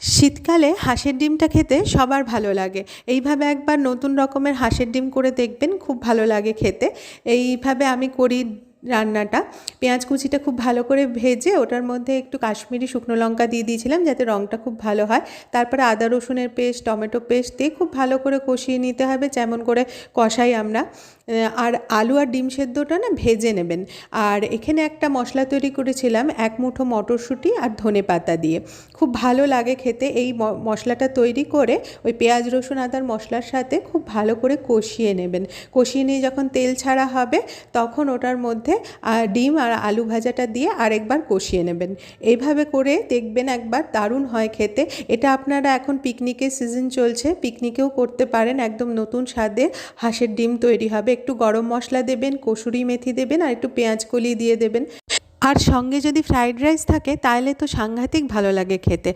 শীতকালে হাঁসের ডিমটা খেতে সবার ভালো লাগে। এইভাবে একবার নতুন রকমের হাঁসের ডিম করে দেখবেন, খুব ভালো লাগে খেতে। এইভাবে আমি করি রান্নাটা। পেঁয়াজ কুচিটা খুব ভালো করে ভেজে ওটার মধ্যে একটু কাশ্মীরি শুকনো লঙ্কা দিয়ে দিয়েছিলাম যাতে রঙটা খুব ভালো হয়। তারপরে আদা রসুনের পেস্ট, টমেটো পেস্ট দিয়ে খুব ভালো করে কষিয়ে নিতে হবে, যেমন করে কষাই আমরা। আর আলু আর ডিম সেদ্ধটা না ভেজে নেবেন। আর এখানে একটা মশলা তৈরি করেছিলাম 1 মুঠো মটরশুঁটি আর ধনেপাতা দিয়ে, খুব ভালো লাগে খেতে। এই মশলাটা তৈরি করে ওই পেঁয়াজ রসুন আদার মশলার সাথে খুব ভালো করে কষিয়ে নেবেন। কষিয়ে নিয়ে যখন তেল ছাড়া হবে তখন ওটার মধ্যে ডিম আর আলু ভাজাটা দিয়ে আরেকবার কষিয়ে নেবেন। এইভাবে করে দেখবেন একবার, দারুণ হয় খেতে। এটা আপনারা এখন পিকনিকের সিজন চলছে, পিকনিকেও করতে পারেন। একদম নতুন স্বাদে হাঁসের ডিম তৈরি হবে। একটু গরম মশলা দেবেন, কসুরি মেথি দেবেন আর একটু পেঁয়াজ কলি দিয়ে দেবেন। আর সঙ্গে যদি ফ্রাইড রাইস থাকে তাহলে তো সাংঘাতিক ভালো লাগে খেতে।